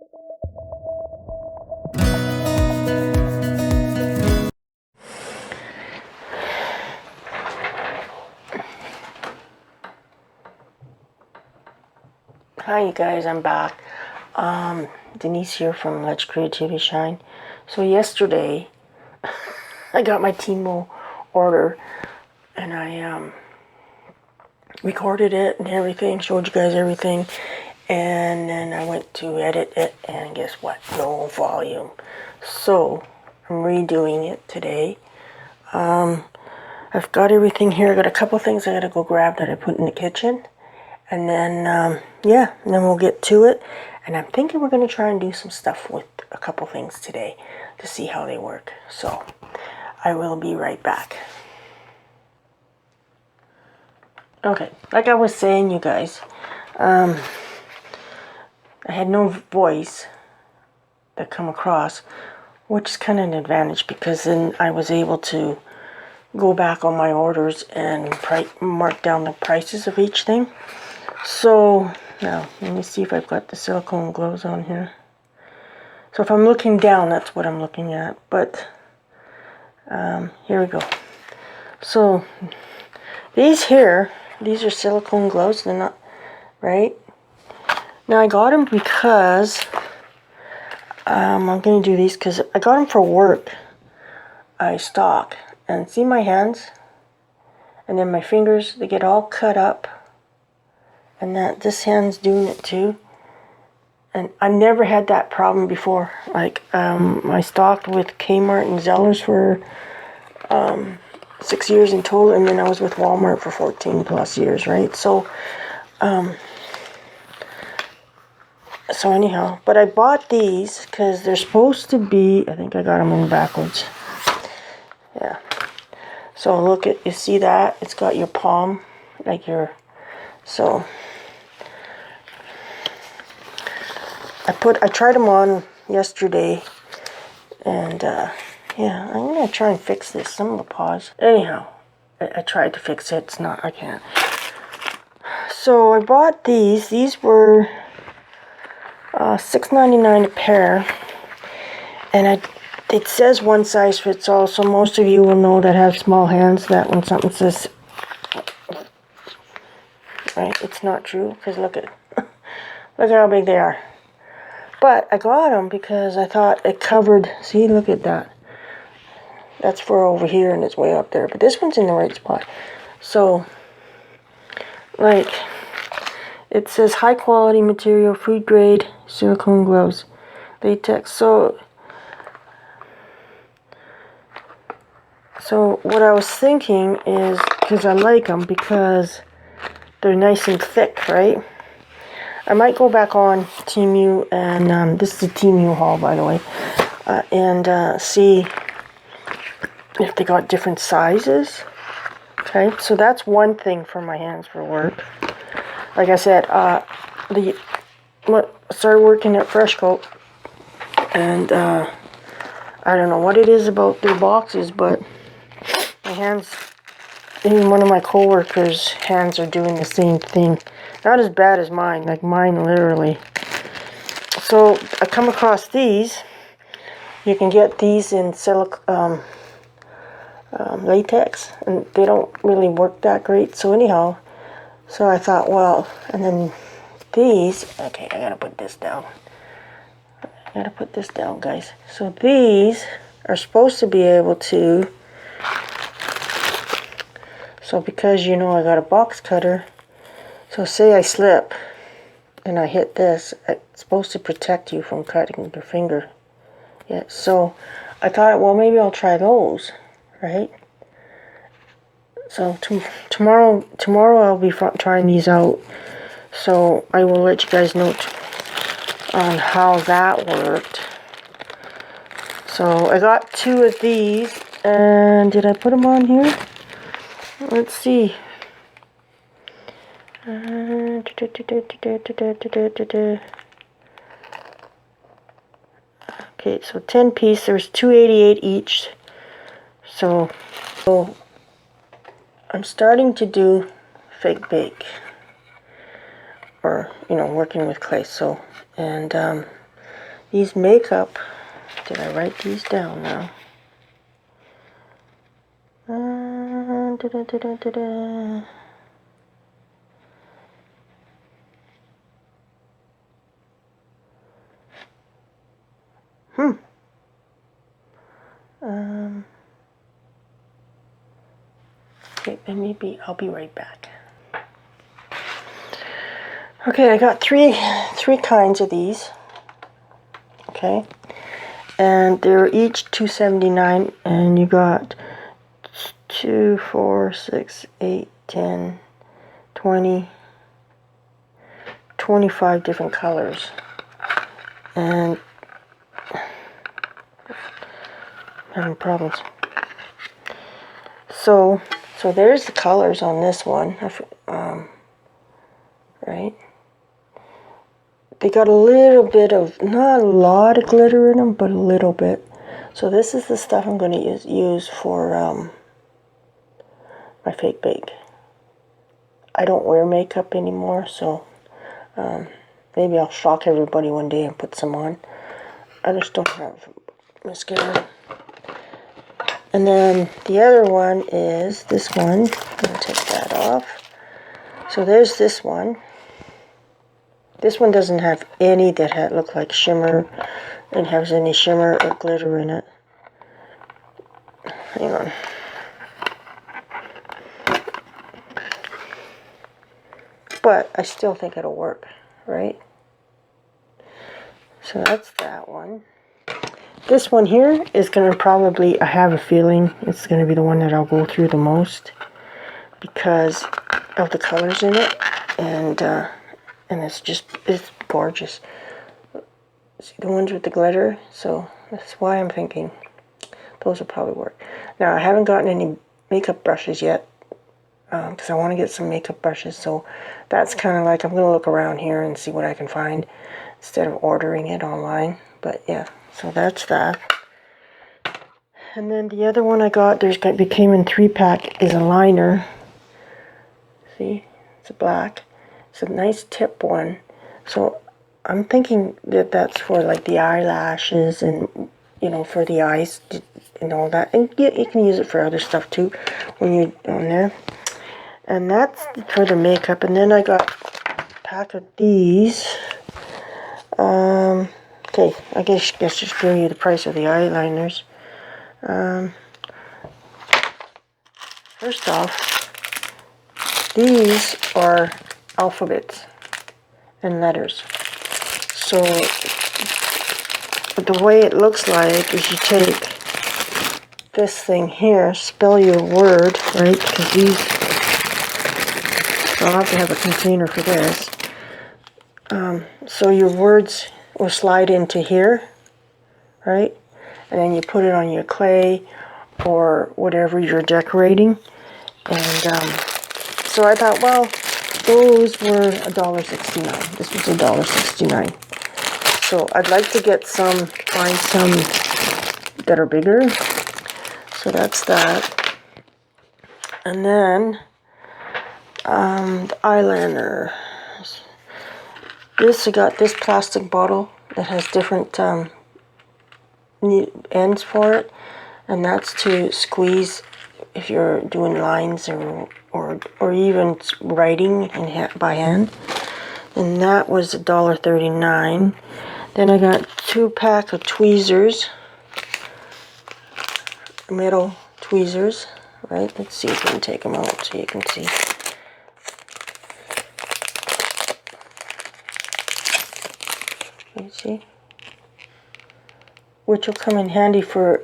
Hi you guys, I'm back. Denise here from Let's Creativity Shine. So yesterday I got my Temu order and I recorded it and everything, showed you guys everything, and then I went to edit it and guess what? No volume. So I'm redoing it today. I've got everything here. I got a couple things I gotta go grab that I put in the kitchen. And then, yeah, and then we'll get to it. And I'm thinking we're going to try and do some stuff with a couple things today to see how they work. So, I will be right back. Okay, like I was saying, you guys, I had no voice that come across, which is kind of an advantage because then I was able to go back on my orders and mark down the prices of each thing. So now let me see if I've got the silicone gloves on here. So if I'm looking down, that's what I'm looking at. But here we go. So these are silicone gloves. They're not right. Now I got them because I'm going to do these because I got them for work. I stock and see my hands, and then my fingers, they get all cut up. And that this hand's doing it too. And I never had that problem before. Like, I stocked with Kmart and Zellers for 6 years in total, and then I was with Walmart for 14 plus years, right? So, anyhow, but I bought these because they're supposed to be, I think I got them in backwards. Yeah. So look at, you see that? It's got your palm, like your, so. I tried them on yesterday, and yeah, I'm gonna try and fix this. I'm gonna pause. Anyhow, I tried to fix it. It's not, I can't. So I bought these. These were $6.99 a pair, and it says one size fits all. So most of you will know that have small hands that when something says, right, it's not true because look at look at how big they are. But I got them because I thought it covered, see, look at that. That's for over here and it's way up there. But this one's in the right spot. So, like, it says high quality material, food grade, silicone gloves, latex. So what I was thinking is, because I like them because they're nice and thick, right? I might go back on Temu, and this is a Temu haul, by the way, and see if they got different sizes. Okay, so that's one thing for my hands for work. Like I said, started working at Freshcoat, and I don't know what it is about their boxes, but my hands, even one of my coworkers' hands are doing the same thing. Not as bad as mine, like mine literally. So I come across these. You can get these in latex, and they don't really work that great. So anyhow, so I thought, well, and then these, okay, I gotta put this down. I gotta put this down, guys. So these are supposed to be able to, so because you know I got a box cutter, so say I slip and I hit this, it's supposed to protect you from cutting your finger. Yeah, so I thought, well, maybe I'll try those, right? So tomorrow I'll be trying these out. So I will let you guys know on how that worked. So I got 2 of these, and did I put them on here? Let's see. Okay, so 10 piece, there's $2.88 each. So I'm starting to do fake bake, or working with clay. So, and these makeup, did I write these down now? Da-da-da-da-da. Okay, then maybe I'll be right back. Okay, I got three kinds of these. Okay, and they're each $2.79, and you got 2, 4, 6, 8, 10, 20, 25 different colors, and I'm having problems. So there's the colors on this one, right? They got a little bit of, not a lot of glitter in them, but a little bit. So this is the stuff I'm going to use for my fake bake. I don't wear makeup anymore, so maybe I'll shock everybody one day and put some on. I just don't have mascara. And then the other one is this one. I'm going to take that off. So there's this one. This one doesn't have any that look like shimmer and has any shimmer or glitter in it. Hang on. But I still think it'll work, right? So that's that one. This one here is going to probably, I have a feeling, it's going to be the one that I'll go through the most because of the colors in it, and it's gorgeous. See the ones with the glitter? So that's why I'm thinking those will probably work. Now I haven't gotten any makeup brushes yet because I want to get some makeup brushes, so that's kind of like, I'm going to look around here and see what I can find instead of ordering it online. But yeah, so that's that. And then the other one I got, they came in 3-pack, is a liner. See, it's a black. It's a nice tip one. So I'm thinking that that's for like the eyelashes and, you know, for the eyes and all that. And you can use it for other stuff too when you're on there. And that's for the makeup. And then I got a pack of these. Okay, I guess just giving you the price of the eyeliners. First off, these are alphabets and letters. So the way it looks like is you take this thing here, spell your word, right? Because these, I'll have to have a container for this. So your words will slide into here, right? And then you put it on your clay or whatever you're decorating. And so I thought, well, those were $1.69. This was $1.69. So I'd like to get find some that are bigger. So that's that. And then the eyeliner. I got this plastic bottle that has different ends for it, and that's to squeeze if you're doing lines or even writing by hand. And that was $1.39. Then I got 2-pack of tweezers, metal tweezers, right? Let's see if we can take them out so you can see. You see? Which will come in handy for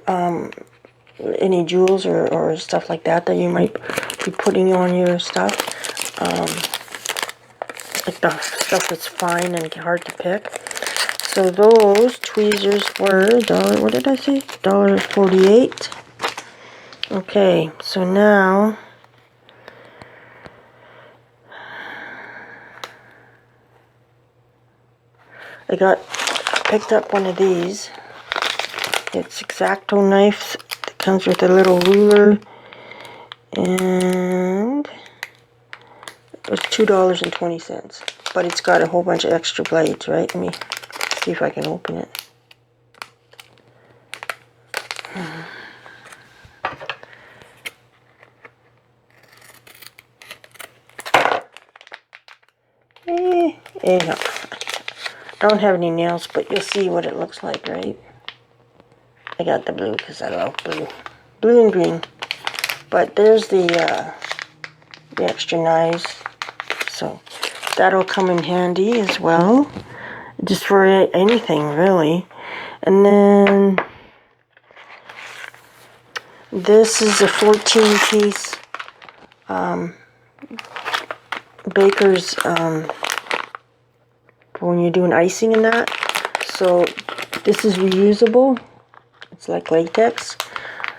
any jewels or stuff like that you might be putting on your stuff. Like the stuff that's fine and hard to pick. So those tweezers were what did I say? $1.48. Okay, so now I picked up one of these. It's X-Acto knife. It comes with a little ruler, and it was $2.20. But it's got a whole bunch of extra blades, right? Let me see if I can open it. I don't have any nails, but you'll see what it looks like, right? I got the blue because I love blue. Blue and green. But there's the extra knives. So that'll come in handy as well. Just for anything, really. And then this is a 14-piece baker's when you're doing icing and that. So this is reusable. It's like latex.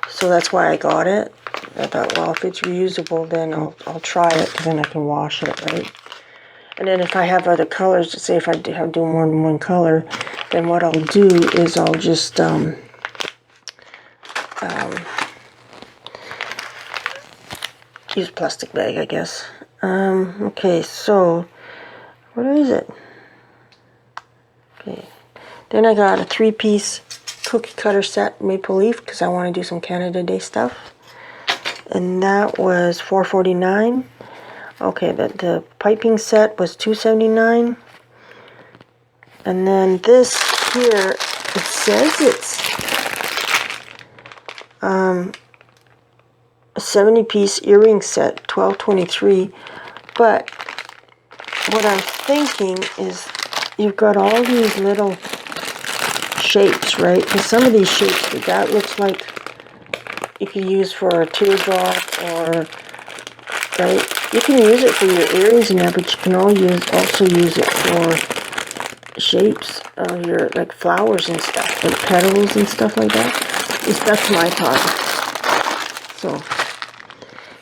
So that's why I got it. I thought, well, if it's reusable, then I'll try it, because then I can wash it, right? And then if I have other colors, say if I do more than one color, then what I'll do is I'll just use a plastic bag, I guess. Okay, so what is it? Okay, then I got a 3-piece cookie cutter set, maple leaf, because I want to do some Canada Day stuff. And that was $4.49. Okay, the piping set was $2.79. And then this here, it says it's a 70-piece earring set, $12.23. But what I'm thinking is you've got all these little shapes, right? Because some of these shapes, that looks like you could use for a teardrop, or, right? You can use it for your earrings and that, but you can also use it for shapes of your, like, flowers and stuff, like petals and stuff like that. At least that's my thought.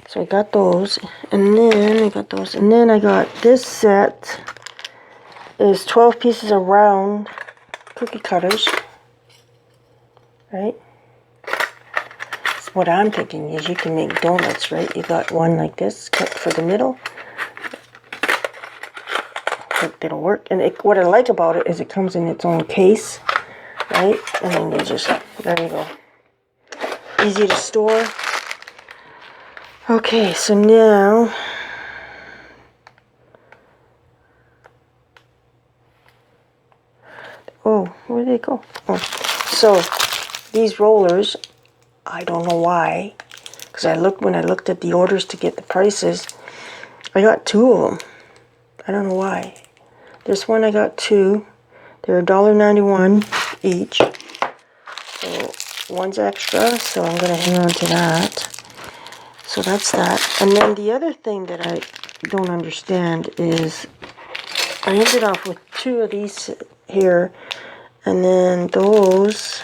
So I got those, and then I got those, and then I got this set. Is 12 pieces of round cookie cutters, right? So what I'm thinking is you can make donuts, right? You got one like this, cut for the middle. It'll work. And what I like about it is it comes in its own case, right? And then you just, there you go. Easy to store. Okay, so now, oh, where did they go? Oh, so these rollers, I don't know why, because when I looked at the orders to get the prices, I got 2 of them. I don't know why. This one I got 2. They're $1.91 each. So one's extra, so I'm going to hang on to that. So that's that. And then the other thing that I don't understand is I ended up with 2 of these here, and then those,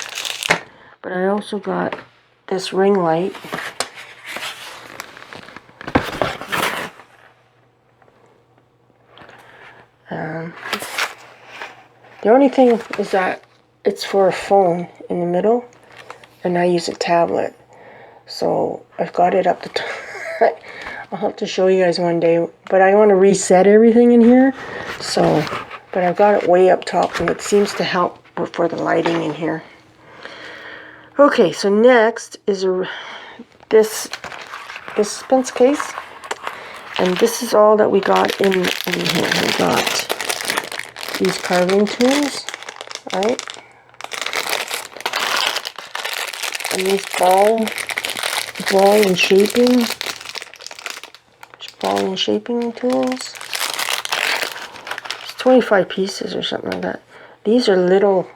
but I also got this ring light. The only thing is that it's for a phone in the middle, and I use a tablet. So I've got it up the top. I'll have to show you guys one day, but I want to reset everything in here. So, but I've got it way up top, and it seems to help for the lighting in here. Okay, so next is this dispense case, and this is all that we got in here. We got these carving tools, right? And these ball and shaping tools. It's 25 pieces or something like that. These are little,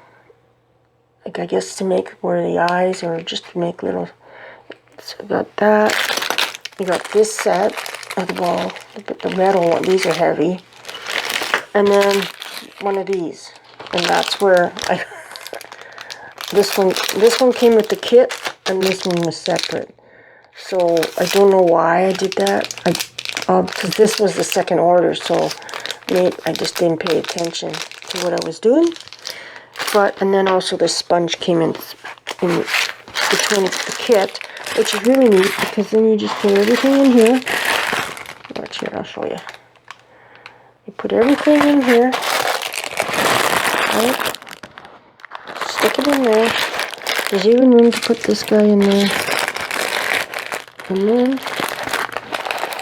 like, I guess to make where the eyes, or just to make little. So we got that. We got this set of the ball, the metal one. These are heavy. And then one of these, and that's where this one came with the kit, and this one was separate. So I don't know why I did that. Because this was the second order, so maybe I just didn't pay attention to what I was doing. And then also the sponge came in between the kit, which is really neat, because then you just put everything in here. Watch here, I'll show you. You put everything in here, right? Stick it in there. There's even room to put this guy in there. And then,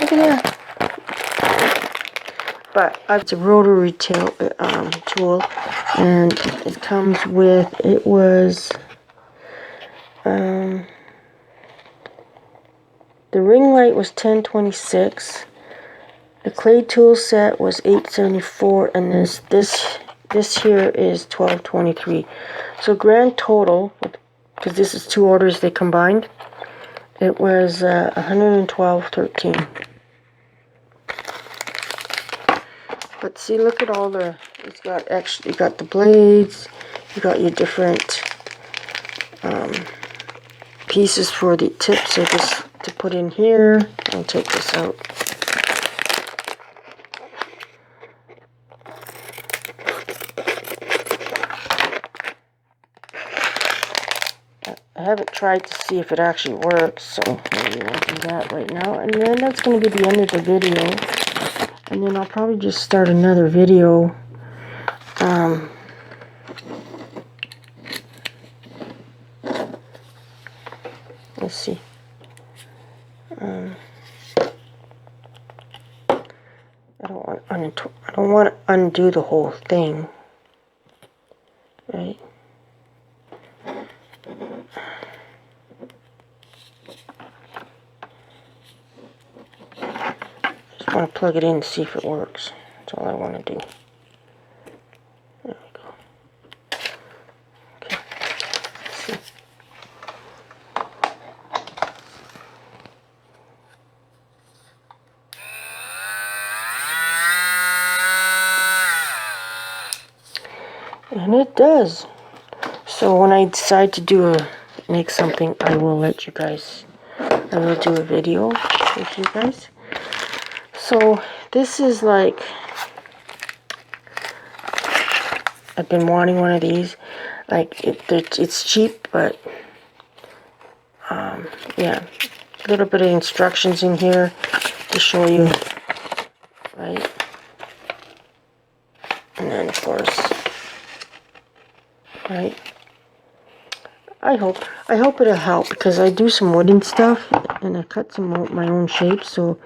look at that. But it's a rotary tool, and it comes with, it was, the ring light was $10.26. The clay tool set was $8.74, and this here is $12.23. So grand total, because this is 2 orders they combined, it was $112.13. But see, look at all the, it's got extra, you got the blades, you got your different pieces for the tips, so this to put in here. I'll take this out. I haven't tried to see if it actually works, so maybe we'll do that right now. And then that's going to be the end of the video. And then I'll probably just start another video. Let's see. I don't want to undo the whole thing, right? Just want to plug it in and see if it works. That's all I want to do. There we go. Okay. Let's see. And it does. So when I decide to make something, I will let you guys, I will do a video with you guys. So this is like, I've been wanting one of these. Like it's cheap, but yeah, a little bit of instructions in here to show you, right? And then of course, right? I hope it'll help, because I do some wooden stuff and I cut some of my own shapes, so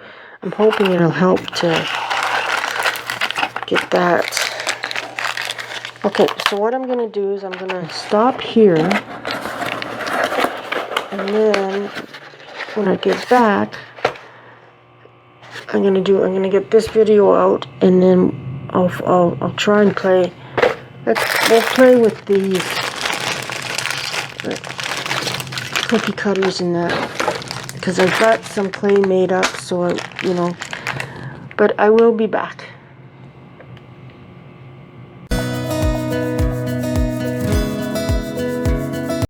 I'm hoping it'll help to get that. Okay, so what I'm gonna do is I'm gonna stop here, and then when I get back, I'm gonna get this video out, and then I'll try and play. We'll play with these cookie cutters and that, because I've got some clay made up, so you know. But I will be back.